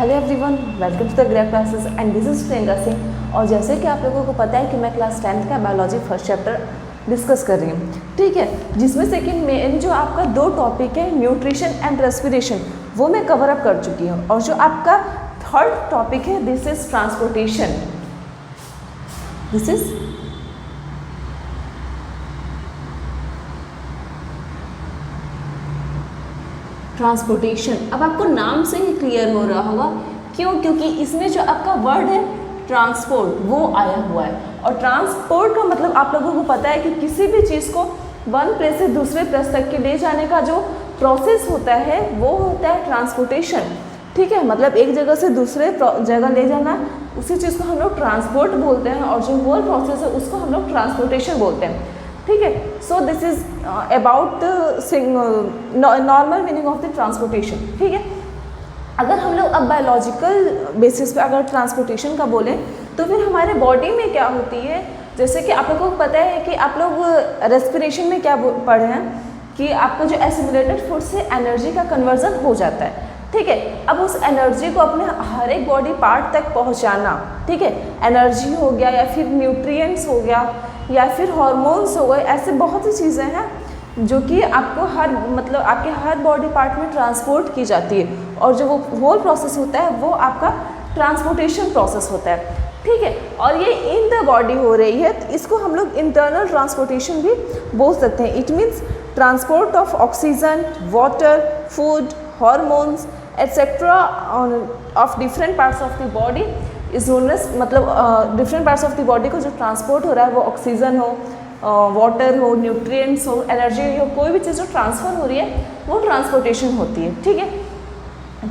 Hello everyone, welcome to the great classes and this is Priyanka Singh. और जैसे कि आप लोगों को पता है कि मैं क्लास 10th का बायोलॉजी फर्स्ट चैप्टर डिस्कस कर रही हूँ, ठीक है, जिसमें से कि मेन जो आपका दो टॉपिक है न्यूट्रिशन एंड रेस्पिरेशन वो मैं कवर अप कर चुकी हूँ। और जो आपका थर्ड टॉपिक है this is transportation. This is transportation. अब आपको नाम से ही क्लियर हो रहा होगा क्यों, क्योंकि इसमें जो आपका वर्ड है ट्रांसपोर्ट वो आया हुआ है। और ट्रांसपोर्ट का मतलब आप लोगों को पता है कि किसी भी चीज़ को वन प्लेस से दूसरे प्लेस तक के ले जाने का जो प्रोसेस होता है वो होता है ट्रांसपोर्टेशन, ठीक है। मतलब एक जगह से दूसरे जगह ले जाना, उसी चीज़ को हम लोग ट्रांसपोर्ट बोलते हैं और जो होल प्रोसेस है उसको हम लोग ट्रांसपोर्टेशन बोलते हैं, ठीक है। So this is about normal meaning of the transportation, ठीक है। अगर हम लोग अब बायोलॉजिकल बेसिस पे अगर ट्रांसपोर्टेशन का बोलें तो फिर हमारे बॉडी में क्या होती है, जैसे कि आप लोगों को पता है कि आप लोग रेस्पिरेशन में क्या पढ़े हैं कि आपको जो एसिमुलेटेड फूड से एनर्जी का कन्वर्जन हो जाता है, ठीक है। अब उस एनर्जी को अपने हर एक बॉडी पार्ट तक पहुंचाना, ठीक है, एनर्जी हो गया या फिर न्यूट्रिएंट्स हो गया या फिर हार्मोन्स हो गए, ऐसे बहुत सी चीज़ें हैं जो कि आपको आपके हर बॉडी पार्ट में ट्रांसपोर्ट की जाती है। और जो वो होल प्रोसेस होता है वो आपका ट्रांसपोर्टेशन प्रोसेस होता है, ठीक है। और ये इन द बॉडी हो रही है तो इसको हम लोग इंटरनल ट्रांसपोर्टेशन भी बोल सकते हैं। It means transport of oxygen, water, food, hormones etcetera of different parts of the body is known as, मतलब different parts of the body को जो ट्रांसपोर्ट हो रहा है वो ऑक्सीजन हो, वाटर हो, न्यूट्रिएंट्स हो, एनर्जी हो, कोई भी चीज़ जो ट्रांसफ़र हो रही है वो ट्रांसपोर्टेशन होती है, ठीक है।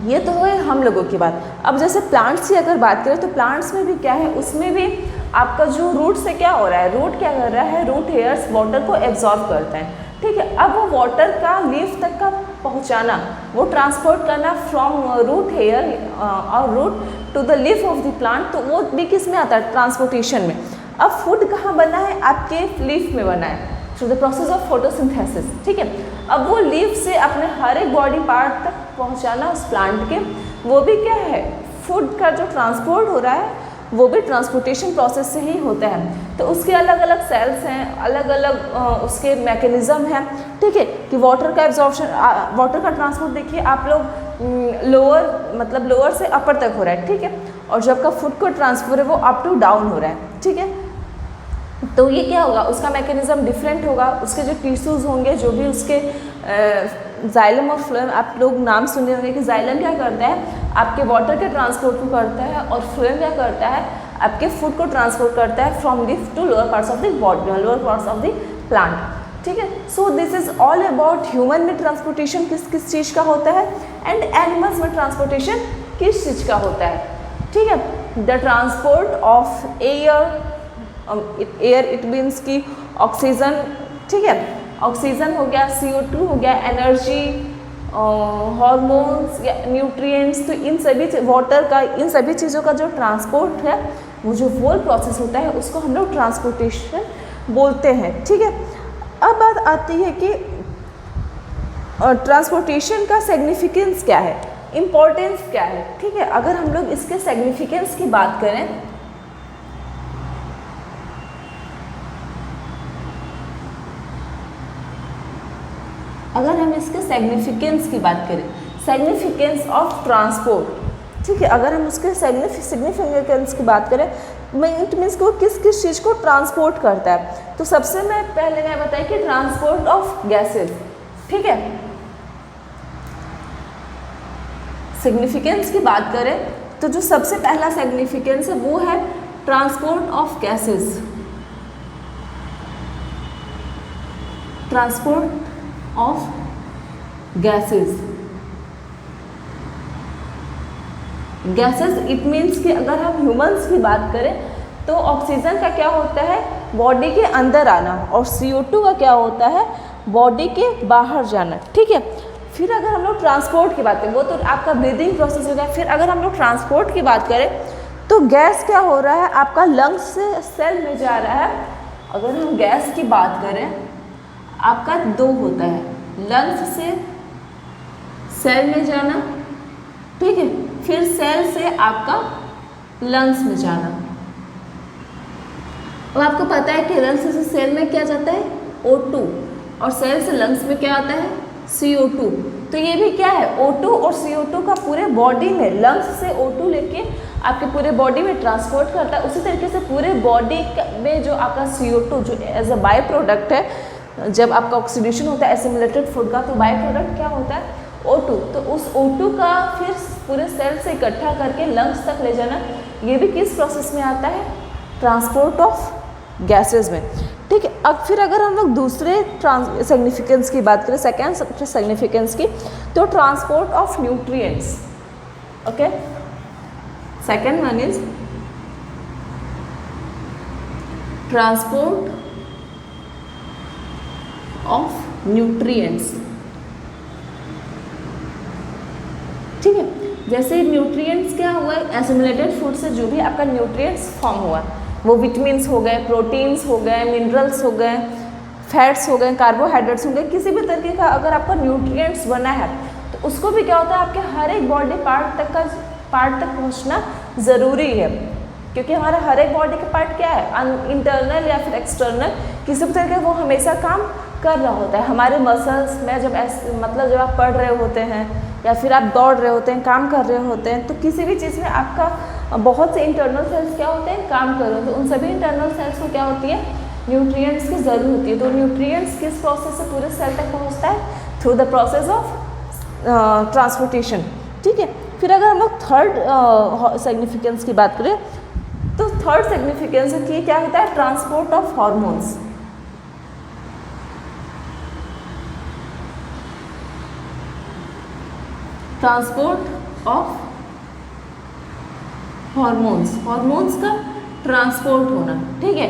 ये तो हुए हम लोगों की बात। अब जैसे प्लांट्स की अगर बात करें तो प्लांट्स में भी क्या है, उसमें भी आपका जो रूट से क्या हो रहा है, रूट क्या कर रहा है, रूट हेयर्स वाटर को एब्जॉर्ब करते हैं, ठीक है। अब वो वाटर का लीफ तक का पहुंचाना, वो ट्रांसपोर्ट करना फ्रॉम रूट हेयर और root to the leaf of the plant, तो वो भी किस में आता है, ट्रांसपोर्टेशन में। अब फूड कहाँ बना है, आपके लीफ में बना है through the process of photosynthesis, ठीक है। अब वो लीफ से अपने हर एक बॉडी पार्ट तक पहुंचाना उस प्लांट के, वो भी क्या है, फूड का जो ट्रांसपोर्ट हो रहा है वो भी ट्रांसपोर्टेशन प्रोसेस से ही होता है। तो उसके अलग अलग सेल्स हैं, अलग अलग उसके मैकेनिज़्म हैं, ठीक है। कि वाटर का एब्जॉर्प्शन, वाटर का ट्रांसपोर्ट देखिए आप लोग लोअर से अपर तक हो रहा है, ठीक है। और जो आपका फूड का ट्रांसफर है वो अप टू डाउन हो रहा है, ठीक है। तो ये क्या होगा, उसका मैकेनिज्म डिफरेंट होगा, उसके जो टिश्यूज़ होंगे, जो भी उसके जाइलम और फ्लोएम, आप लोग नाम सुने होंगे कि जाइलम क्या करता है, आपके वाटर के ट्रांसपोर्ट को करता है, और फ्लोएम क्या करता है, आपके फूड को ट्रांसपोर्ट करता है from leaf to lower parts of the body, lower parts of the plant, ठीक है। So this is all about human में ट्रांसपोर्टेशन किस किस चीज़ का होता है एंड एनिमल्स में ट्रांसपोर्टेशन किस चीज़ का होता है, ठीक है। The transport of air, air it means की ऑक्सीजन, ठीक है, ऑक्सीजन हो गया, CO2 हो गया, एनर्जी, हार्मोन्स या न्यूट्रिएंट्स, तो इन सभी वाटर का, इन सभी चीज़ों का जो ट्रांसपोर्ट है वो जो होल प्रोसेस होता है उसको हम लोग ट्रांसपोर्टेशन बोलते हैं, ठीक है। अब बात आती है कि ट्रांसपोर्टेशन का सिग्निफिकेंस क्या है, इम्पोर्टेंस क्या है, ठीक है। अगर हम लोग इसके सिग्निफिकेंस की बात करें, अगर हम इसके सिग्निफिकेंस की बात करें, सिग्निफिकेंस ऑफ ट्रांसपोर्ट, ठीक है, अगर हम उसके सिग्निफिकेंस की बात करें, इट मीन्स कि वो किस किस चीज़ को ट्रांसपोर्ट करता है। तो सबसे पहले मैं बताया कि ट्रांसपोर्ट ऑफ गैसेस, ठीक है। सिग्निफिकेंस की बात करें तो जो सबसे पहला सिग्निफिकेंस है वो है transport of gases, transport of gases. Gases it means कि अगर हम ह्यूमंस की बात करें तो ऑक्सीजन का क्या होता है, बॉडी के अंदर आना, और CO2 का क्या होता है, बॉडी के बाहर जाना, ठीक है। फिर अगर हम लोग ट्रांसपोर्ट की बात करें, वो तो आपका ब्रीदिंग प्रोसेस हो गया। फिर अगर हम लोग ट्रांसपोर्ट की बात करें तो गैस क्या हो रहा है, आपका लंग्स से सेल में जा रहा है। अगर हम गैस की बात करें आपका दो होता है, लंग्स से सेल में जाना ठीक है। फिर सेल से आपका लंग्स में जाना। अब आपको पता है कि लंग्स से सेल में क्या जाता है, O2, और सेल से लंग्स में क्या आता है, CO2। तो ये भी क्या है, O2 और CO2 का पूरे बॉडी में, लंग्स से O2 लेके आपके पूरे बॉडी में ट्रांसपोर्ट करता है। उसी तरीके से पूरे बॉडी में जो आपका CO2 जो एज अ बाय प्रोडक्ट है, जब आपका ऑक्सीडेशन होता है एसिमिलेटेड फूड का, तो बाय प्रोडक्ट क्या होता है, O2। तो उस O2 का फिर पूरे सेल से इकट्ठा करके लंग्स तक ले जाना, ये भी किस प्रोसेस में आता है, ट्रांसपोर्ट ऑफ गैसेस में। ठीक है। अब फिर अगर हम लोग दूसरे सिग्निफिकेंस की बात करें, सेकेंड सिग्निफिकेंस की, तो transport of nutrients. Okay, second one is transport of nutrients. ठीक है। जैसे न्यूट्रिएंट्स क्या हुआ है, एसिमिलेटेड फूड से जो भी आपका न्यूट्रिएंट्स फॉर्म हुआ, वो विटामिन्स हो गए, प्रोटीन्स हो गए, मिनरल्स हो गए, फैट्स हो गए, कार्बोहाइड्रेट्स हो गए, किसी भी तरीके का अगर आपका न्यूट्रिएंट्स बना है तो उसको भी क्या होता है, आपके हर एक बॉडी पार्ट तक पहुंचना ज़रूरी है। क्योंकि हमारा हर एक बॉडी का पार्ट क्या है, इंटरनल या फिर एक्सटर्नल, किसी भी तरीके वो हमेशा काम कर रहा होता है। हमारे मसल्स में जब जब आप पढ़ रहे होते हैं या फिर आप दौड़ रहे होते हैं, काम कर रहे होते हैं, तो किसी भी चीज़ में आपका बहुत से इंटरनल सेल्स क्या होते हैं, काम कर रहे होते हैं। उन सभी इंटरनल सेल्स को क्या होती है, न्यूट्रिएंट्स की ज़रूरत होती है। तो न्यूट्रिएंट्स किस प्रोसेस से पूरे सेल तक पहुंचता है, through the process of transportation. ठीक है। फिर अगर हम लोग थर्ड सिग्निफिकेंस की बात करें, तो थर्ड सिग्निफिकेंस की क्या होता है, transport of hormones. Transport of hormones, hormones का ट्रांसपोर्ट होना। ठीक है।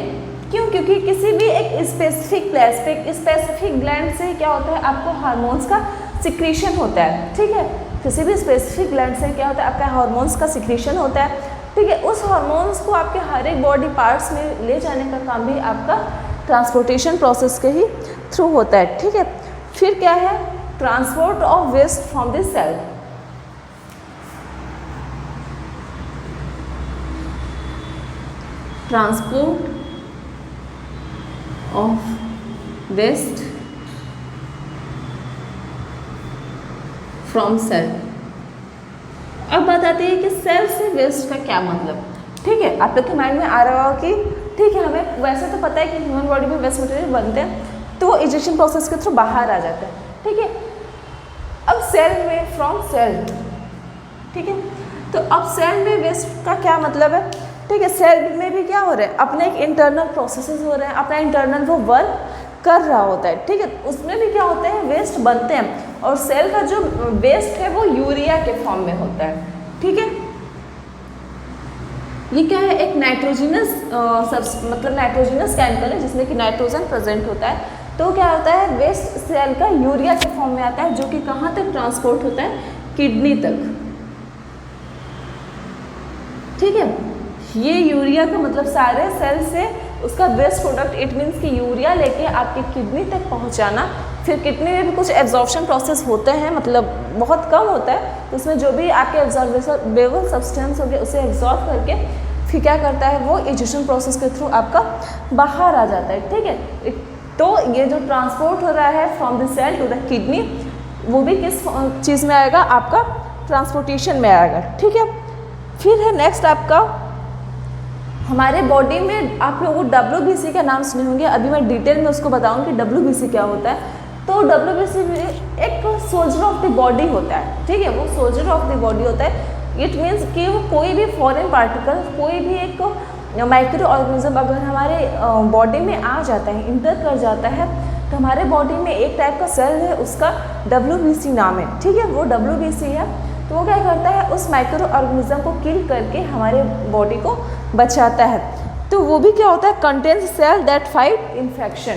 क्यों, क्योंकि किसी भी एक स्पेसिफिक प्लेस पे, स्पेसिफिक ग्लैंड से क्या होता है, आपको हार्मोन्स का सिक्रीशन होता है। ठीक है। किसी भी स्पेसिफिक ग्लैंड से क्या होता है, आपका हार्मोन्स का सिक्रीशन होता है। ठीक है। उस हार्मोन्स को आपके हर एक बॉडी पार्ट्स में ले जाने का काम भी आपका ट्रांसपोर्टेशन प्रोसेस के ही थ्रू होता है। ठीक है। फिर क्या है, transport of waste from this cell. Transport of waste from cell. अब बताते हैं कि सेल से वेस्ट का क्या मतलब। ठीक है। आप लोग के माइंड में आ रहा होगा कि ठीक है, हमें वैसे तो पता है कि ह्यूमन बॉडी में वेस्ट मटेरियल बनते हैं, तो वो इजेक्शन प्रोसेस के थ्रू बाहर आ जाता है। ठीक है। अब सेल में, फ्रॉम सेल, ठीक है, तो अब सेल में वेस्ट का क्या मतलब है। ठीक है। सेल में भी क्या हो रहा है, अपने एक इंटरनल प्रोसेसेस हो रहे हैं, अपना इंटरनल वो वर्क कर रहा होता है। ठीक है। उसमें भी क्या होते हैं, वेस्ट बनते हैं, और सेल का जो वेस्ट है वो यूरिया के फॉर्म में होता है। ठीक है। ये क्या है, एक नाइट्रोजनस मतलब नाइट्रोजनस केमिकल है जिसमें कि नाइट्रोजन प्रेजेंट होता है। तो क्या होता है, वेस्ट सेल का यूरिया के फॉर्म में आता है, जो कि कहाँ तक ट्रांसपोर्ट होता है, किडनी तक। ठीक है। ये यूरिया का मतलब सारे सेल से उसका वेस्ट प्रोडक्ट, इट मीन्स कि यूरिया लेके आपकी किडनी तक पहुंचाना। फिर किडनी में भी कुछ एब्जॉर्प्शन प्रोसेस होते हैं, मतलब बहुत कम होता है, तो उसमें जो भी आपके एब्जॉर्बेबल सब्सटेंस हो गया उसे एब्जॉर्ब करके फिर क्या करता है, वो इजेक्शन प्रोसेस के थ्रू आपका बाहर आ जाता है। ठीक है। तो ये जो ट्रांसपोर्ट हो रहा है from the cell to the kidney, वो भी किस चीज़ में आएगा, आपका ट्रांसपोर्टेशन में आएगा। ठीक है। फिर है नेक्स्ट आपका, हमारे बॉडी में आप लोगों को WBC का नाम सुने होंगे। अभी मैं डिटेल में उसको बताऊंगी WBC क्या होता है। तो WBC एक सोल्जर ऑफ द बॉडी होता है। ठीक है। वो सोल्जर ऑफ द बॉडी होता है। इट मीन्स कि वो कोई भी फॉरेन पार्टिकल, कोई भी एक माइक्रो ऑर्गेनिज्म अगर हमारे बॉडी में आ जाता है, इंटर कर जाता है, तो हमारे बॉडी में एक टाइप का सेल है, उसका WBC नाम है। ठीक है। वो WBC है, तो वो क्या करता है, उस माइक्रो ऑर्गेनिज्म को किल करके हमारे बॉडी को बचाता है। तो वो भी क्या होता है, contains cell that fight infection.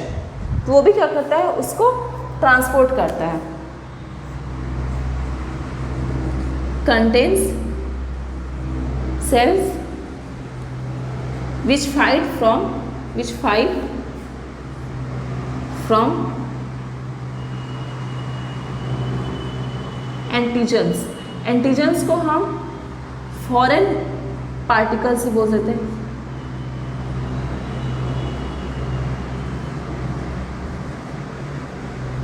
तो वो भी क्या करता है, उसको ट्रांसपोर्ट करता है। Contains cells which fight from antigens। Antigens को हम फॉरेन पार्टिकल्स ही बोल देते हैं।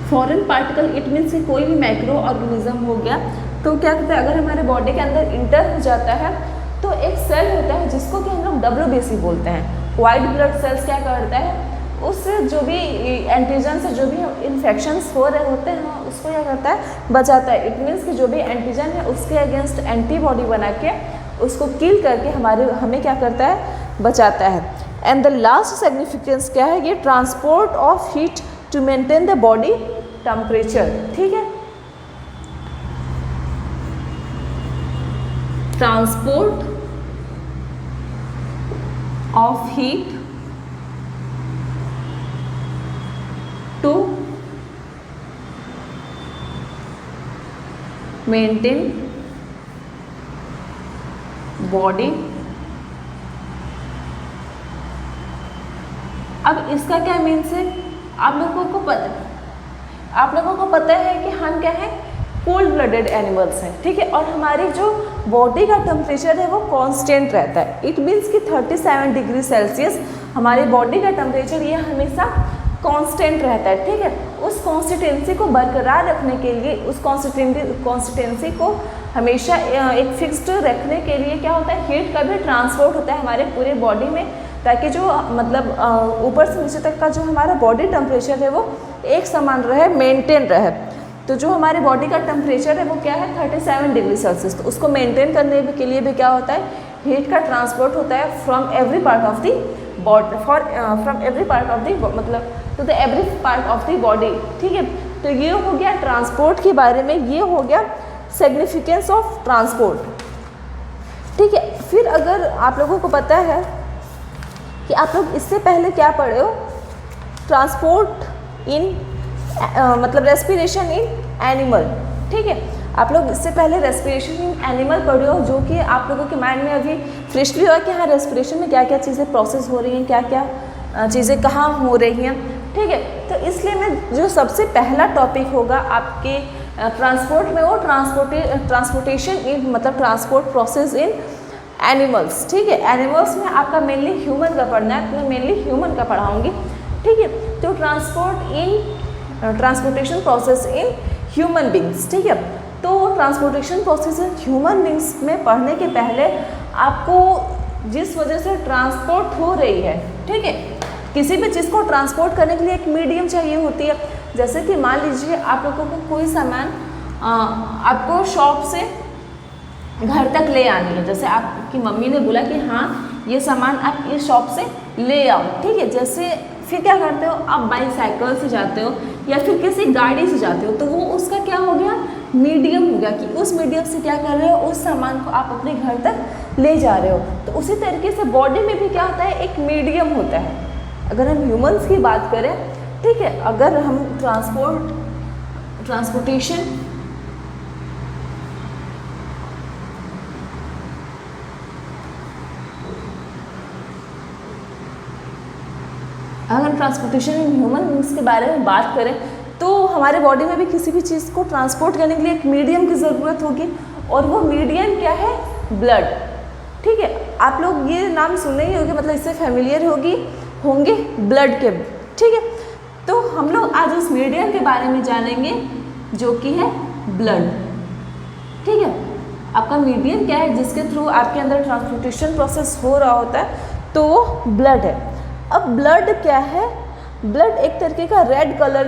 फॉरेन पार्टिकल इट मीन्स कि कोई भी माइक्रो ऑर्गेनिज्म हो गया, तो क्या कहते हैं, अगर हमारे बॉडी के अंदर इंटर हो जाता है तो एक सेल होता है जिसको कि हम लोग WBC बोलते हैं। वाइट ब्लड सेल्स क्या करता है, उससे जो भी एंटीजन से जो भी इन्फेक्शंस हो रहे होते हैं उसको क्या करता है, बचाता है। इट मीन्स कि जो भी एंटीजन है उसके अगेंस्ट एंटीबॉडी बना के उसको किल करके हमें क्या करता है, बचाता है। एंड द लास्ट सिग्निफिकेंस क्या है, ये transport of heat to maintain the body temperature. ठीक है, transport of heat to maintain body. अब इसका क्या मीन्स है, आप लोगों को पता है कि हम क्या है, कोल्ड ब्लडेड एनिमल्स हैं। ठीक है, और हमारी जो बॉडी का टेम्परेचर है वो कांस्टेंट रहता है। इट मीन्स कि 37 डिग्री सेल्सियस हमारी बॉडी का टेम्परेचर ये हमेशा कांस्टेंट रहता है। ठीक है, उस कॉन्स्टिटेंसी को बरकरार रखने के लिए, उस कॉन्स्टिटेंसी को हमेशा एक फिक्स्ड रखने के लिए क्या होता है, हीट का भी ट्रांसपोर्ट होता है हमारे पूरे बॉडी में, ताकि जो मतलब ऊपर से नीचे तक का जो हमारा बॉडी टेम्परेचर है वो एक समान रहे, मेंटेन रहे। तो जो हमारी बॉडी का टेम्परेचर है वो क्या है, 37 डिग्री सेल्सियस। तो उसको मेंटेन करने के लिए भी क्या होता है, हीट का ट्रांसपोर्ट होता है from every part of the body, from every part of the मतलब to the every part of the body. ठीक है, तो ये हो गया ट्रांसपोर्ट के बारे में, ये हो गया सिग्निफिकेंस ऑफ ट्रांसपोर्ट। ठीक है, फिर अगर आप लोगों को पता है कि आप लोग इससे पहले क्या पढ़े हो, ट्रांसपोर्ट इन मतलब रेस्पिरेशन इन एनिमल। ठीक है, आप लोग इससे पहले रेस्पिरेशन इन एनिमल पढ़े हो, जो कि आप लोगों के माइंड में अभी फ्रेशली हुआ कि हाँ रेस्पिरेशन में क्या क्या चीज़ें प्रोसेस हो रही हैं, क्या क्या चीज़ें कहाँ हो रही हैं। ठीक है, तो इसलिए मैं जो सबसे पहला टॉपिक होगा आपके ट्रांसपोर्ट में वो ट्रांसपोर्टेशन इन मतलब ट्रांसपोर्ट प्रोसेस इन एनिमल्स। ठीक है, एनिमल्स में आपका मेनली ह्यूमन का पढ़ना है, तो मैं मेनली ह्यूमन का पढ़ाऊँगी। ठीक है, तो transportation process in human beings. ठीक है, तो transportation process in human beings में पढ़ने के पहले आपको जिस वजह से ट्रांसपोर्ट हो रही है, ठीक है, किसी भी चीज़ को ट्रांसपोर्ट करने के लिए एक मीडियम चाहिए होती है। जैसे कि मान लीजिए आप लोगों को कोई सामान आपको शॉप से घर तक ले आनी है, जैसे आपकी मम्मी ने बोला कि हाँ ये सामान आप इस शॉप से ले आओ। ठीक है, जैसे फिर क्या करते हो, आप बाईसाइकिल से जाते हो या फिर किसी गाड़ी से जाते हो, तो वो उसका क्या हो गया, मीडियम हो गया कि उस मीडियम से क्या कर रहे हो, उस सामान को आप अपने घर तक ले जा रहे हो। तो उसी तरीके से बॉडी में भी क्या होता है, एक मीडियम होता है। अगर हम ह्यूमंस की बात करें, ठीक है, अगर हम ट्रांसपोर्टेशन इन ह्यूमन बींग्स के बारे में बात करें, तो हमारे बॉडी में भी किसी भी चीज़ को ट्रांसपोर्ट करने के लिए एक मीडियम की ज़रूरत होगी, और वो मीडियम क्या है, ब्लड। ठीक है, आप लोग ये नाम सुने ही होंगे, मतलब इससे फैमिलियर होंगे ब्लड के। ठीक है, तो हम लोग आज उस मीडियम के बारे में जानेंगे जो कि है ब्लड। ठीक है, आपका मीडियम क्या है जिसके थ्रू आपके अंदर ट्रांसपोर्टेशन प्रोसेस हो रहा होता है, तो वो ब्लड है। अब ब्लड क्या है, ब्लड एक तरीके का रेड कलर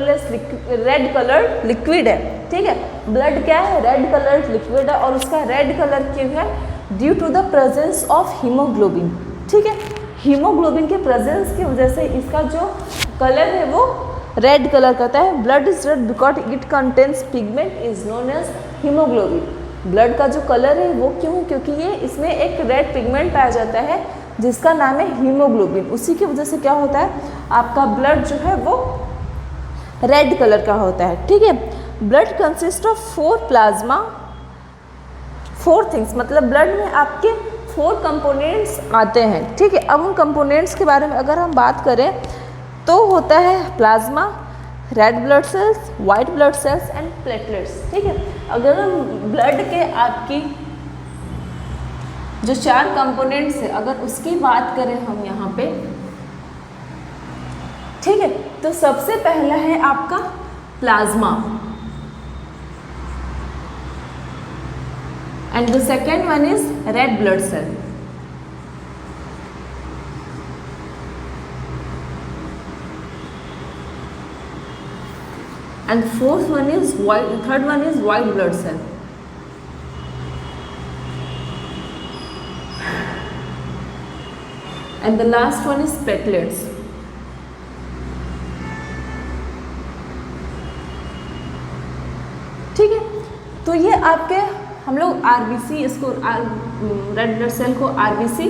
लिक्विड है। ठीक है, ब्लड क्या है, रेड कलर लिक्विड है, और उसका रेड कलर क्यों है, due to the presence of haemoglobin. ठीक है, हीमोग्लोबिन के प्रेजेंस की वजह से इसका जो कलर है वो रेड कलर करता है। Blood is red because it contains pigment is known as haemoglobin. Blood का जो कलर है वो क्यों, क्योंकि ये इसमें एक रेड पिगमेंट पाया जाता है जिसका नाम है हीमोग्लोबिन। उसी की वजह से क्या होता है, आपका ब्लड जो है वो रेड कलर का होता है। ठीक है, ब्लड कंसिस्ट ऑफ 4 थिंग्स, मतलब ब्लड में आपके 4 कंपोनेंट्स आते हैं। ठीक है, अब उन कंपोनेंट्स के बारे में अगर हम बात करें तो होता है plasma, red blood sales, white blood cells and platelets. ठीक है, अगर हम ब्लड के आपकी जो 4 कंपोनेंट्स है अगर उसकी बात करें हम यहाँ पे, ठीक है, तो सबसे पहला है आपका plasma and the second one is red blood cell. And fourth one is white, third one is white blood cell. And the last one is platelets. ठीक है, तो ये आपके हम लोग आरबीसी, इसको रेड ब्लड सेल को आरबीसी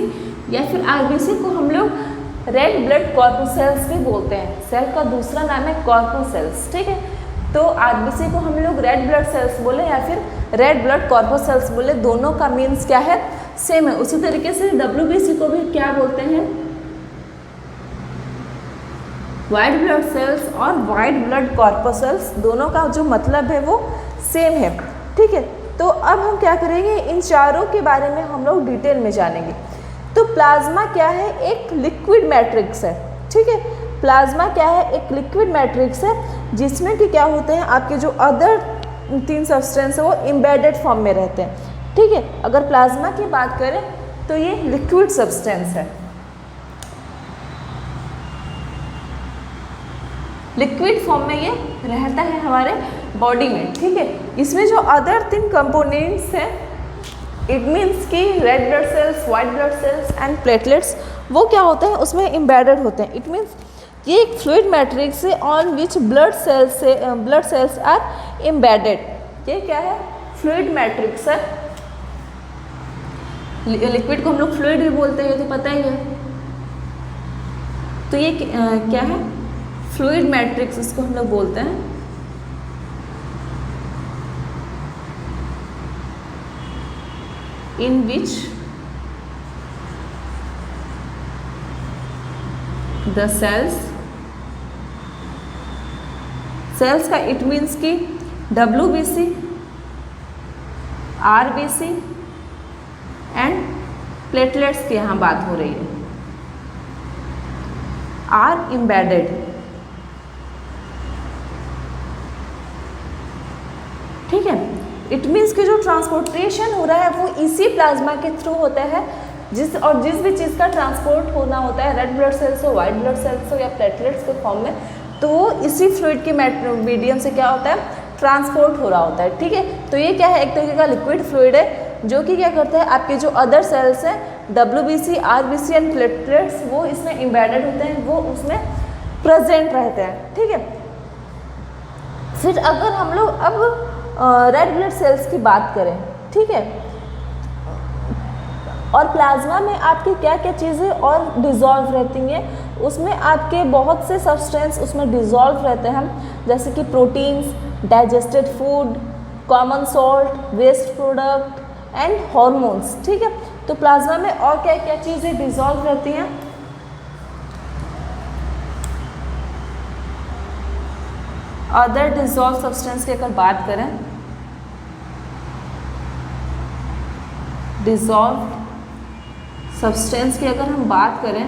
या फिर आरबीसी को हम लोग रेड ब्लड कॉर्पोसेल्स भी बोलते हैं। सेल का दूसरा नाम है कॉर्पोसेल्स, ठीक है। तो आरबीसी को हम लोग रेड ब्लड सेल्स बोले या फिर रेड ब्लड कॉर्पोसेल्स बोले, दोनों का मीन्स क्या है, सेम है। उसी तरीके से डब्ल्यूबीसी को भी क्या बोलते हैं, वाइट ब्लड सेल्स और वाइट ब्लड कॉर्पोसेल्स, दोनों का जो मतलब है वो सेम है, ठीक है। तो अब हम क्या करेंगे, इन चारों के बारे में हम लोग डिटेल में जानेंगे। तो प्लाज्मा क्या है, एक लिक्विड मैट्रिक्स है, ठीक है। प्लाज्मा क्या है, एक लिक्विड मैट्रिक्स है जिसमें कि क्या होते हैं, आपके जो अदर 3 सब्सटेंस है वो एम्बेडेड फॉर्म में रहते हैं, ठीक है। अगर प्लाज्मा की बात करें तो ये लिक्विड सब्सटेंस है, लिक्विड फॉर्म में ये रहता है हमारे बॉडी में, ठीक है। इसमें जो अदर 3 कंपोनेंट्स हैं, इट मीन्स कि red blood sales, white blood cells and platelets, वो क्या होते हैं, उसमें एम्बेडेड होते हैं। इट मीन्स ये एक फ्लूइड मैट्रिक्स है on which blood cells are embedded. ये क्या है, फ्लूइड मैट्रिक्स है। लिक्विड को हम लोग फ्लूइड भी बोलते हैं, तो पता ही है। तो ये क्या है, फ्लूइड मैट्रिक्स इसको हम लोग बोलते हैं। इन विच द सेल्स का इट मीन्स कि डब्ल्यूबीसी, आरबीसी एंड प्लेटलेट्स की यहाँ बात हो रही है, आर एम्बेडेड, ठीक है। इट मीन्स कि जो ट्रांसपोर्टेशन हो रहा है वो इसी प्लाज्मा के थ्रू होता है, जिस भी चीज़ का ट्रांसपोर्ट होना होता है, रेड ब्लड सेल्स हो, वाइट ब्लड सेल्स हो या प्लेटलेट्स के फॉर्म में, तो इसी फ्लूइड के मीडियम से क्या होता है, ट्रांसपोर्ट हो रहा होता है, ठीक है। तो ये क्या है, एक तरीके का लिक्विड फ्लूइड है जो कि क्या करता है, आपके जो अदर सेल्स हैं, डब्ल्यूबीसी, आरबीसी एंड प्लेटलेट्स, वो इसमें एम्बेडेड होते हैं, वो उसमें प्रेजेंट रहते हैं, ठीक है। फिर अगर हम लोग अब रेड ब्लड सेल्स की बात करें, ठीक है, और प्लाज्मा में आपकी क्या क्या चीज़ें और डिज़ोल्व रहती हैं, उसमें आपके बहुत से सब्सटेंस उसमें डिज़ोल्व रहते हैं, जैसे कि proteins, digested food, common salt, waste product and hormones, ठीक है। तो प्लाज्मा में और क्या क्या चीज़ें डिज़ोल्व रहती हैं, अदर डिज़ोल्व सब्सटेंस की अगर बात करें, डिज़ोल्व सब्सटेंस की अगर हम बात करें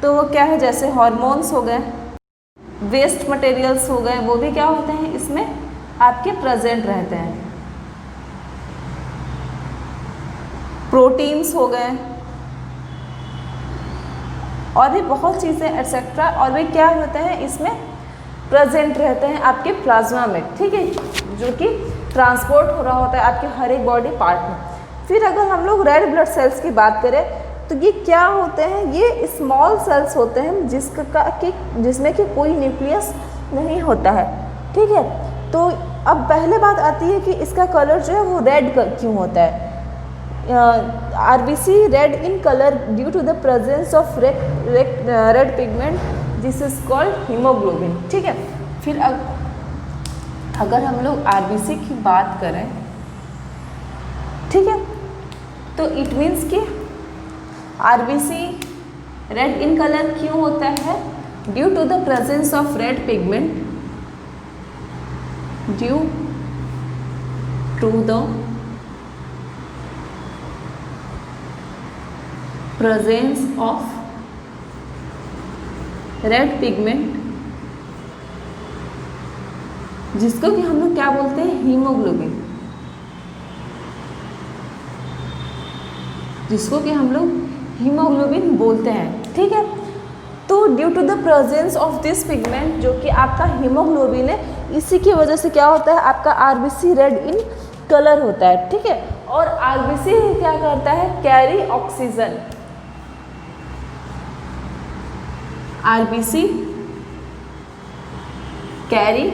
तो वो क्या है, जैसे हॉर्मोन्स हो गए, वेस्ट मटेरियल्स हो गए, वो भी क्या होते हैं, इसमें आपके प्रेजेंट रहते हैं। प्रोटीन्स हो गए और भी बहुत चीज़ें एटसेट्रा, और भी क्या होते हैं, इसमें प्रेजेंट रहते हैं आपके प्लाज्मा में, ठीक है, जो कि ट्रांसपोर्ट हो रहा होता है आपके हर एक बॉडी पार्ट में। फिर अगर हम लोग रेड ब्लड सेल्स की बात करें तो ये क्या होते हैं, ये स्मॉल सेल्स होते हैं जिसमें कि कोई न्यूक्लियस नहीं होता है, ठीक है। तो अब पहले बात आती है कि इसका कलर जो है वो रेड क्यों होता है। RBC red in colour due to the presence of red pigment, this is called haemoglobin, ठीक है। फिर अगर हम लोग आरबीसी की बात करें, ठीक है, तो इट मीन्स कि आरबीसी रेड इन कलर क्यों होता है, due to the presence of red pigment, due to the presence of red pigment, जिसको कि हम लोग क्या बोलते हैं, हीमोग्लोबिन, जिसको कि हम लोग हीमोग्लोबिन बोलते हैं। ठीक है, तो due to the presence of this pigment, जो कि आपका हीमोग्लोबिन है, इसी की वजह से क्या होता है, आपका आरबीसी रेड इन कलर होता है। ठीक है, और आरबीसी क्या करता है, carry oxygen, RBC carry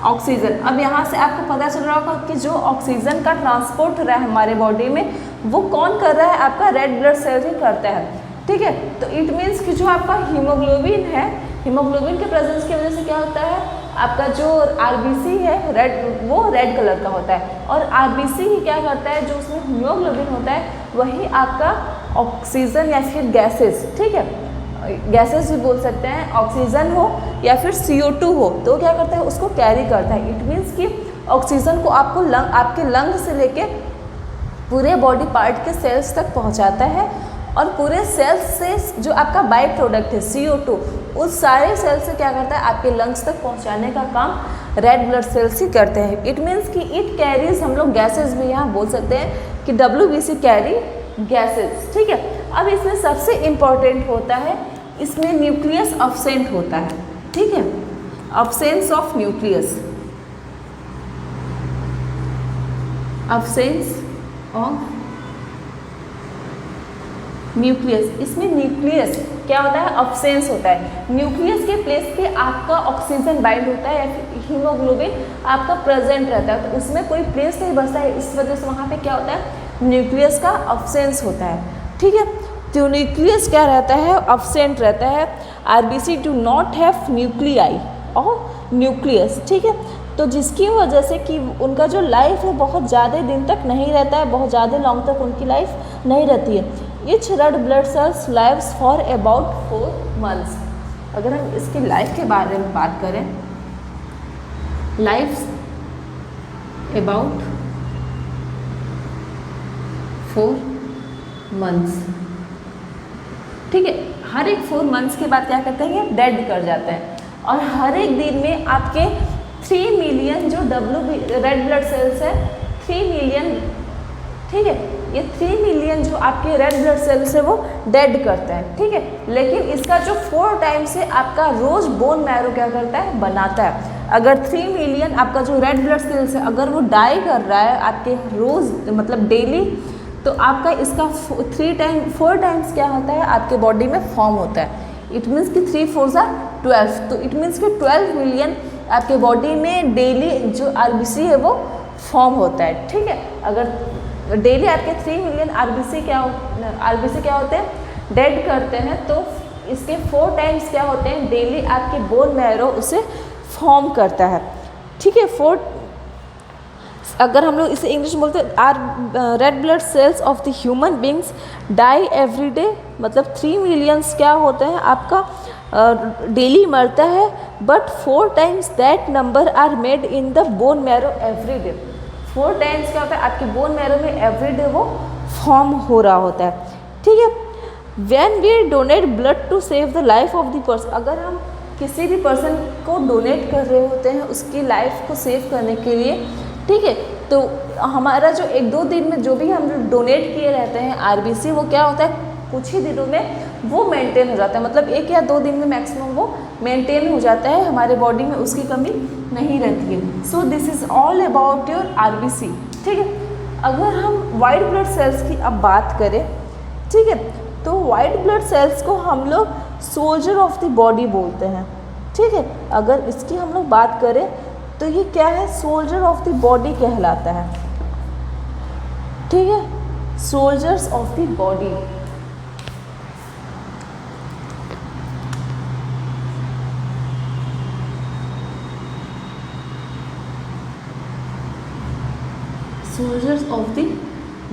oxygen. अब यहाँ से आपको पता चल रहा होगा कि जो ऑक्सीजन का ट्रांसपोर्ट हो रहा है हमारे बॉडी में, वो कौन कर रहा है, आपका रेड ब्लड सेल ही करता है। ठीक है, तो इट मीन्स कि जो आपका हीमोग्लोबिन है, हीमोग्लोबिन के प्रेजेंस की वजह से क्या होता है, आपका जो आरबीसी है रेड, वो रेड कलर का होता है, और आरबीसी ही क्या करता है, जो उसमें हीमोग्लोबिन होता है वही आपका ऑक्सीजन या फिर गैसेस, ठीक है, गैसेस भी बोल सकते हैं, ऑक्सीजन हो या फिर CO2 हो, तो क्या करता है, उसको कैरी करता है। इट मीन्स कि ऑक्सीजन को आपको आपके लंग से लेके पूरे बॉडी पार्ट के सेल्स तक पहुंचाता है, और पूरे सेल्स से जो आपका बाई प्रोडक्ट है CO2, उस सारे सेल से क्या करता है, आपके लंग्स तक पहुंचाने का काम रेड ब्लड सेल्स ही करते हैं। इट मीन्स कि इट कैरीज, हम लोग गैसेस भी यहाँ बोल सकते हैं कि WBC कैरी गैसेस। ठीक है, अब इसमें सबसे इम्पॉर्टेंट होता है, इसमें न्यूक्लियस अब्सेंट होता है। ठीक है, absence of nucleus, absence of nucleus, इसमें न्यूक्लियस क्या होता है, अब्सेंस होता है। न्यूक्लियस के प्लेस पे आपका ऑक्सीजन बाइंड होता है या फिर हीमोग्लोबिन आपका प्रेजेंट रहता है, तो उसमें कोई प्लेस नहीं बचता है, इस वजह से वहाँ पे क्या होता है, न्यूक्लियस का अब्सेंस होता है। ठीक है, तो न्यूक्लियस क्या रहता है, अब्सेंट रहता है। RBC do not have nuclei और न्यूक्लियस। ठीक है, तो जिसकी वजह से कि उनका जो लाइफ है बहुत ज़्यादा दिन तक नहीं रहता है, बहुत ज़्यादा लॉन्ग तक उनकी लाइफ नहीं रहती है। Each red blood sales lives for about 4 months। अगर हम इसकी लाइफ के बारे में बात करें, लाइव्स अबाउट 4 months। ठीक है, हर एक 4 months के बाद क्या करते हैं, ये डेड कर जाते हैं, और हर एक दिन में आपके 3 मिलियन जो रेड ब्लड सेल्स है, 3 मिलियन, ठीक है, ये 3 मिलियन जो आपके रेड ब्लड सेल्स है वो डेड करते हैं। ठीक है, लेकिन इसका जो 4 टाइम्स है आपका रोज बोन मैरो क्या करता है, बनाता है। अगर 3 मिलियन आपका जो रेड ब्लड सेल्स है अगर वो डाई कर रहा है आपके रोज, मतलब डेली, तो आपका इसका 4 टाइम्स क्या होता है, आपके बॉडी में फॉर्म होता है। इट मीन्स कि 3 4 are 12, तो इट मीन्स कि 12 मिलियन आपके बॉडी में डेली जो आरबीसी है वो फॉर्म होता है। ठीक है, अगर डेली आपके 3 मिलियन आरबीसी क्या होते हैं, डेड करते हैं, तो इसके 4 टाइम्स क्या होते हैं, डेली आपके बोन मैरो उसे फॉर्म करता है। ठीक है, 4, अगर हम लोग इसे इंग्लिश में बोलते हैं, are red blood cells of the human beings die every day, मतलब 3 मिलियंस क्या होते हैं आपका डेली मरता है, but 4 times that number are made in the bone marrow every day. 4 times क्या होता है आपके बोन मैरो में एवरी डे वो फॉर्म हो रहा होता है। ठीक है, when we donate blood to save the life of the person, अगर हम किसी भी पर्सन को डोनेट कर रहे होते हैं उसकी लाइफ को सेव करने के लिए, ठीक है, तो हमारा जो 1-2 दिन में जो भी हम डोनेट किए रहते हैं आरबीसी, वो क्या होता है, कुछ ही दिनों में वो मेंटेन हो जाता है, मतलब 1 या 2 दिन में मैक्सिमम वो मेंटेन हो जाता है, हमारे बॉडी में उसकी कमी नहीं रहती है। So this is all about your RBC. ठीक है, अगर हम वाइट ब्लड सेल्स की अब बात करें, ठीक है, तो वाइट ब्लड सेल्स को हम लोग सोल्जर ऑफ द बॉडी बोलते हैं। ठीक है, अगर इसकी हम लोग बात करें तो ये क्या है, सोल्जर ऑफ द बॉडी कहलाता है। ठीक है, soldiers of the body. Soldiers of the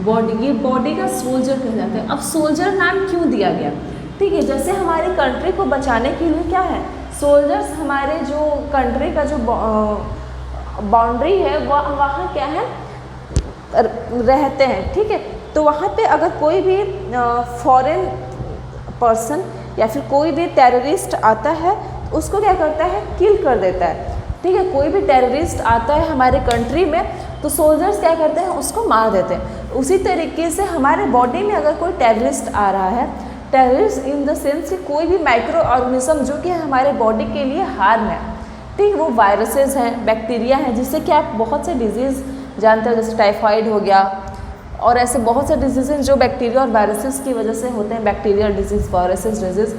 body, ये बॉडी का सोल्जर कहलाते हैं। अब सोल्जर नाम क्यों दिया गया, ठीक है, जैसे हमारी कंट्री को बचाने के लिए क्या है, सोल्जर्स हमारे जो कंट्री का जो बाउंड्री है वहाँ क्या है रहते हैं, ठीक है। तो वहाँ पे अगर कोई भी फॉरेन पर्सन या फिर कोई भी टेररिस्ट आता है तो उसको क्या करता है, किल कर देता है, ठीक है। कोई भी टेररिस्ट आता है हमारे कंट्री में तो सोल्जर्स क्या करते हैं, उसको मार देते हैं। उसी तरीके से हमारे बॉडी में अगर कोई टेररिस्ट आ रहा है, टेररिस्ट इन द सेंस कि कोई भी माइक्रो ऑर्गेनिज्म जो कि हमारे बॉडी के लिए हार्म है, ठीक, वो वायरसेस हैं, बैक्टीरिया हैं, जिससे कि आप बहुत से डिजीज़ जानते हो, जैसे टाइफाइड हो गया और ऐसे बहुत से डिजीज़ हैं जो बैक्टीरिया और वायरसेस की वजह से होते हैं, बैक्टीरियल डिजीज़, वायरसेस डिजीज़।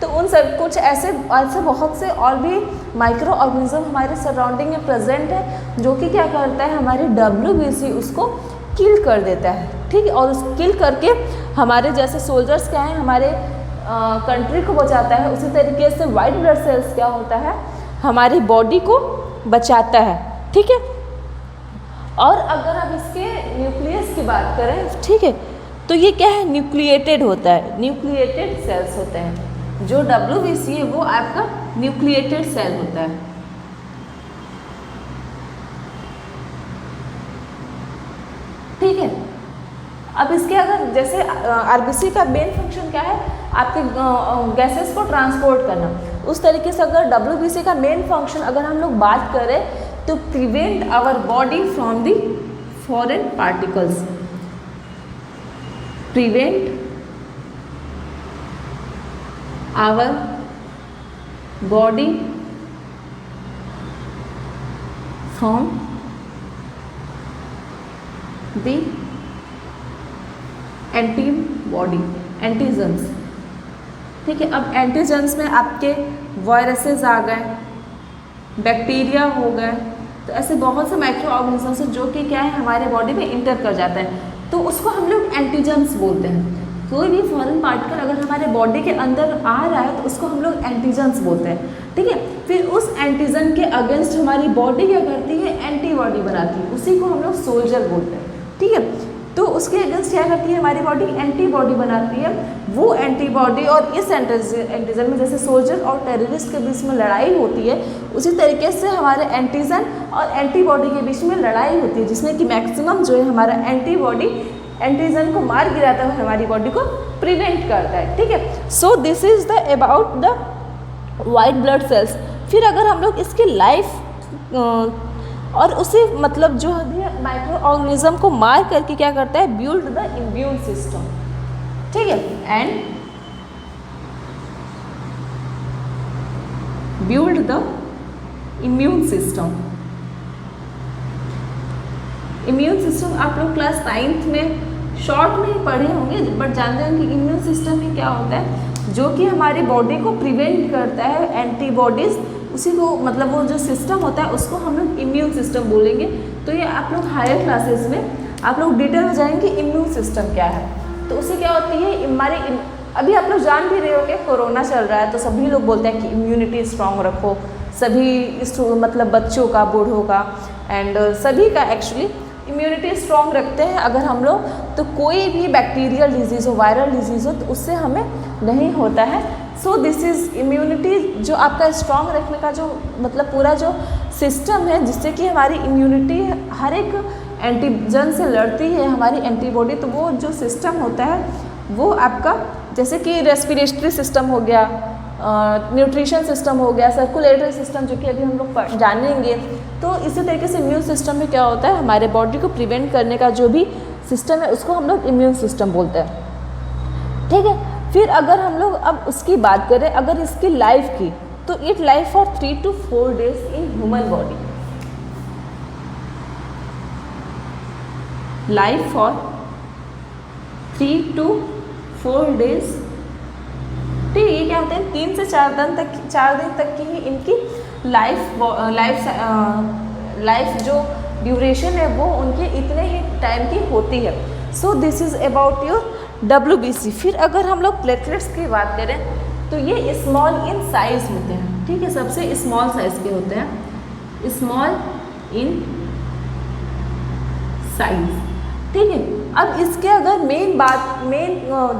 तो उन सब कुछ ऐसे बहुत से और भी माइक्रो ऑर्गेनिज्म हमारे सराउंडिंग में प्रेजेंट है जो कि क्या करता है, हमारे WBC उसको किल कर देता है, ठीक है। और उस किल करके हमारे जैसे सोल्जर्स क्या हैं, हमारे कंट्री को बचाता है, उसी तरीके से वाइट ब्लड सेल्स क्या होता है, हमारी बॉडी को बचाता है, ठीक है। और अगर अब इसके न्यूक्लियस की बात करें, ठीक है, तो ये क्या है, न्यूक्लिएटेड होता है, न्यूक्लिएटेड सेल्स होते हैं। जो WBC है वो आपका न्यूक्लिएटेड सेल होता है, ठीक है। अब इसके अगर जैसे RBC का मेन फंक्शन क्या है, आपके गैसेस को ट्रांसपोर्ट करना, उस तरीके से अगर WBC का मेन फंक्शन अगर हम लोग बात करें तो prevent our body from the foreign particles, prevent our body from the antibody, antigens, ठीक है। अब एंटीजन्स में आपके वायरसेस आ गए, बैक्टीरिया हो गए, तो ऐसे बहुत से माइक्रो ऑर्गेनिजम्स हैं जो कि क्या है, हमारे बॉडी में इंटर कर जाता है, तो उसको हम लोग एंटीजन्स बोलते हैं। कोई भी फॉरेन पार्टिकल अगर हमारे बॉडी के अंदर आ रहा है तो उसको हम लोग एंटीजन्स बोलते हैं, ठीक है। फिर उस एंटीजन के अगेंस्ट हमारी बॉडी क्या करती है, एंटीबॉडी बनाती है, उसी को हम लोग सोल्जर बोलते हैं, ठीक है। तो उसके अगेंस्ट क्या करती है हमारी बॉडी, एंटीबॉडी बनाती है। वो एंटीबॉडी और इस एंटीजन में जैसे सोल्जर और टेररिस्ट के बीच में लड़ाई होती है, उसी तरीके से हमारे एंटीजन और एंटीबॉडी के बीच में लड़ाई होती है, जिसमें कि मैक्सिमम जो है हमारा एंटीबॉडी एंटीजन को मार गिराता हुआ हमारी बॉडी को प्रिवेंट करता है, ठीक है। So this is the about the white blood cells. फिर अगर हम लोग इसकी लाइफ और उसी मतलब जो है माइक्रो ऑर्गेनिज्म को मार करके क्या करता है, बिल्ड द इम्यून सिस्टम, ठीक है, and build the immune system. Immune system आप लोग क्लास 9th में शॉर्ट में ही पढ़े होंगे, बट जानते हैं कि इम्यून सिस्टम में क्या होता है, जो कि हमारी बॉडी को प्रिवेंट करता है एंटीबॉडीज, उसी को मतलब वो जो सिस्टम होता है उसको हम लोग इम्यून सिस्टम बोलेंगे। तो ये आप लोग हायर क्लासेस में आप लोग डिटेल में जाएंगे इम्यून सिस्टम क्या है। तो उससे क्या होती है, हमारे अभी आप लोग जान भी रहे होंगे कोरोना चल रहा है तो सभी लोग बोलते हैं कि इम्यूनिटी स्ट्रांग रखो, सभी मतलब बच्चों का, बूढ़ों का एंड सभी का एक्चुअली इम्यूनिटी स्ट्रांग रखते हैं अगर हम लोग, तो कोई भी बैक्टीरियल डिजीज़ हो, वायरल डिजीज़ हो, तो उससे हमें नहीं होता है। सो दिस इज़ इम्यूनिटी, जो आपका स्ट्रांग रखने का जो मतलब पूरा जो सिस्टम है, जिससे कि हमारी इम्यूनिटी हर एक एंटीजन से लड़ती है हमारी एंटीबॉडी। तो वो जो सिस्टम होता है वो आपका जैसे कि रेस्पिरेटरी सिस्टम हो गया, न्यूट्रिशन सिस्टम हो गया, सर्कुलेटरी सिस्टम, जो कि अभी हम लोग जानेंगे। तो इसी तरीके से इम्यून सिस्टम में क्या होता है, हमारे बॉडी को प्रिवेंट करने का जो भी सिस्टम है उसको हम लोग इम्यून सिस्टम बोलते हैं, ठीक है। फिर अगर हम लोग अब उसकी बात करें, अगर इसकी लाइफ की, तो it life for 3 to 4 days in human body, life for 3 to 4 days, ठीक है। ये क्या होते हैं, 3 से 4 दिन तक की ही इनकी लाइफ जो ड्यूरेशन है वो उनके इतने ही टाइम की होती है। So this is about your WBC। फिर अगर हम लोग प्लेटलेट्स की बात करें तो ये स्मॉल इन साइज होते हैं, ठीक है, सबसे स्मॉल साइज के होते हैं, स्मॉल इन साइज, ठीक है। अब इसके अगर मेन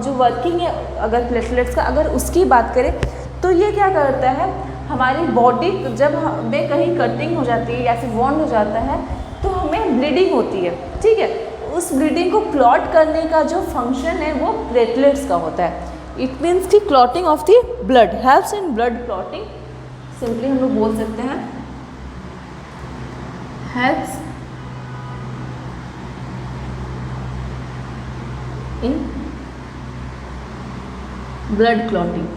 जो वर्किंग है अगर प्लेटलेट्स का अगर उसकी बात करें तो ये क्या करता है, हमारी बॉडी जब हमें कहीं कटिंग हो जाती है या फिर वॉन्ड हो जाता है तो हमें ब्लीडिंग होती है, ठीक है। उस ब्लीडिंग को क्लॉट करने का जो फंक्शन है वो प्लेटलेट्स का होता है। इट मीन्स कि clotting of the blood helps in blood clotting, simply हम लोग बोल सकते हैं helps in blood clotting.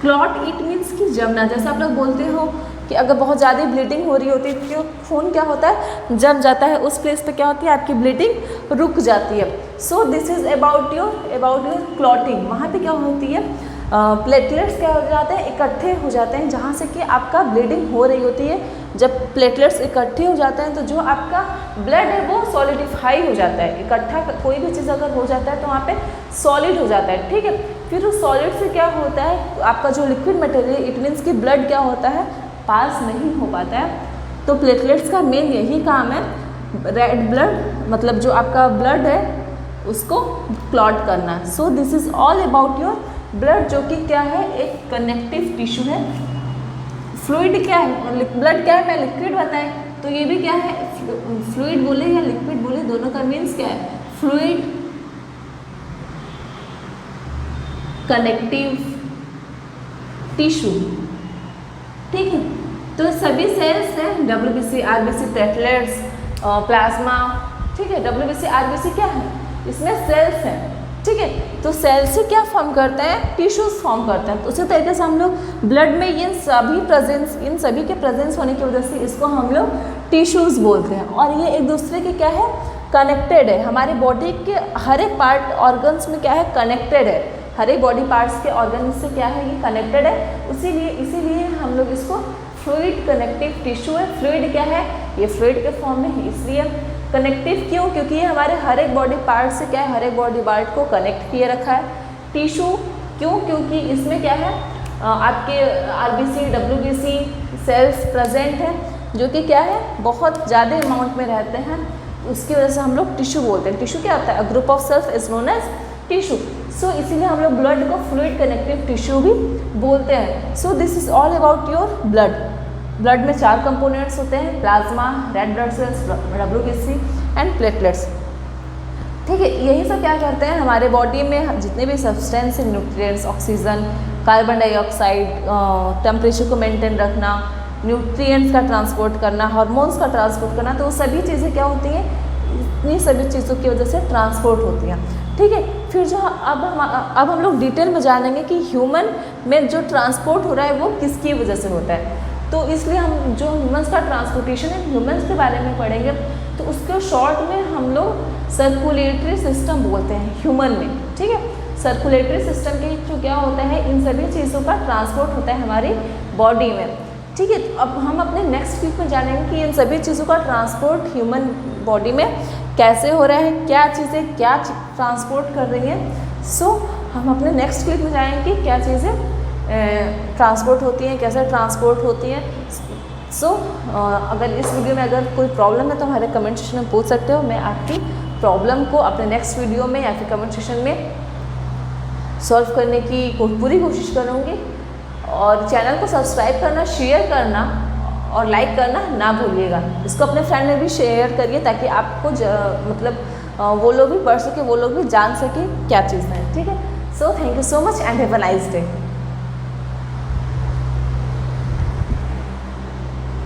Clot it means कि जमना, जैसे आप लोग बोलते हो कि अगर बहुत ज़्यादा ब्लीडिंग हो रही होती है तो खून क्या होता है, जम जाता है, उस प्लेस पे क्या होती है, आपकी ब्लीडिंग रुक जाती है। So this is about your clotting. वहाँ पे क्या होती है, प्लेटलेट्स क्या हो जाते हैं, इकट्ठे हो जाते हैं जहाँ से कि आपका ब्लीडिंग हो रही होती है। जब प्लेटलेट्स इकट्ठे हो जाते हैं तो जो आपका ब्लड है वो सॉलिडिफाई हो जाता है। इकट्ठा कोई भी चीज़ अगर हो जाता है तो वहाँ पे सॉलिड हो जाता है, ठीक है। फिर उस सॉलिड से क्या होता है, आपका जो लिक्विड मटेरियल, इट मीन्स कि ब्लड क्या होता है, पास नहीं हो पाता है। तो प्लेटलेट्स का मेन यही काम है, रेड ब्लड मतलब जो आपका ब्लड है उसको क्लॉट करना। So this is all about your blood, जो कि क्या है, एक कनेक्टिव टिश्यू है। फ्लूइड क्या है, ब्लड क्या है, मैं लिक्विड बताएं तो ये भी क्या है, फ्लूइड बोले या लिक्विड बोले दोनों का मीन्स क्या है, फ्लूइड कनेक्टिव टिश्यू, ठीक है। तो सभी सेल्स हैं, WBC, RBC, प्लेटलेट्स, प्लाज्मा, ठीक है। WBC, RBC क्या है, इसमें सेल्स हैं, ठीक है। तो सेल से क्या फॉर्म करते हैं, टिश्यूज फॉर्म करते हैं। तो उसी तरीके से हम लोग ब्लड में इन सभी के प्रेजेंस होने की वजह से इसको हम लोग टिश्यूज बोलते हैं। और ये एक दूसरे के क्या है, कनेक्टेड है। हमारे बॉडी के हर एक पार्ट ऑर्गन्स में क्या है, कनेक्टेड है। हर एक बॉडी पार्ट्स के ऑर्गन से क्या है, ये कनेक्टेड है। इसीलिए हम लोग इसको फ्लूइड कनेक्टिव टिश्यू है। फ्लूइड क्या है, ये फ्लूइड के फॉर्म में है, इसलिए कनेक्टिव क्यों, क्योंकि ये हमारे हर एक बॉडी पार्ट से क्या है, हर एक बॉडी पार्ट को कनेक्ट किए रखा है। टिश्यू क्यों, क्योंकि इसमें क्या है, आपके RBC, WBC सेल्स प्रेजेंट हैं, जो कि क्या है, बहुत ज़्यादा अमाउंट में रहते हैं। उसकी वजह से हम लोग टिश्यू बोलते हैं। टिश्यू क्या होता है, a group of cells is known as tissue. So इसीलिए हम लोग ब्लड को फ्लूइड कनेक्टिव टिश्यू भी बोलते हैं। सो this is all about your blood. Blood में 4 कंपोनेंट्स होते हैं, plasma, red blood sales, WBC and platelets, ठीक है। यही सब क्या करते हैं, हमारे बॉडी में जितने भी सब्सटेंस हैं, nutrients, oxygen, carbon dioxide, temperature को मेंटेन रखना, न्यूट्रिएंट्स का ट्रांसपोर्ट करना, हार्मोन्स का ट्रांसपोर्ट करना, तो वो सभी चीज़ें क्या होती हैं, इतनी सभी चीज़ों की वजह से ट्रांसपोर्ट होती हैं, ठीक है। फिर जो अब हम लोग डिटेल में जानेंगे कि ह्यूमन में जो ट्रांसपोर्ट हो रहा है वो किसकी वजह से होता है। तो इसलिए हम जो ह्यूमन्स का ट्रांसपोर्टेशन है, ह्यूमन्स के बारे में पढ़ेंगे। तो उसको शॉर्ट में हम लोग सर्कुलेटरी सिस्टम बोलते हैं ह्यूमन में, ठीक है। सर्कुलेटरी सिस्टम के जो क्या होता है, इन सभी चीज़ों का ट्रांसपोर्ट होता है हमारी बॉडी में, ठीक है। तो अब हम अपने नेक्स्ट वीक में जानेंगे कि इन सभी चीज़ों का ट्रांसपोर्ट ह्यूमन बॉडी में कैसे हो रहा है, क्या चीज़ें क्या ट्रांसपोर्ट कर रही हैं। सो हम अपने नेक्स्ट वीक में जाएंगे कि क्या चीज़ें ट्रांसपोर्ट होती हैं, कैसे ट्रांसपोर्ट होती हैं। सो अगर इस वीडियो में अगर कोई प्रॉब्लम है तो हमारे कमेंट सेक्शन में पूछ सकते हो। मैं आपकी प्रॉब्लम को अपने नेक्स्ट वीडियो में या फिर कमेंट सेक्शन में सॉल्व करने की पूरी कोशिश करूँगी। और चैनल को सब्सक्राइब करना, शेयर करना और लाइक करना ना भूलिएगा। इसको अपने फ्रेंड में भी शेयर करिए ताकि आपको वो लोग भी पढ़ सके, वो लोग भी जान सके क्या चीज़ है, ठीक है। So thank you so much and have a nice day.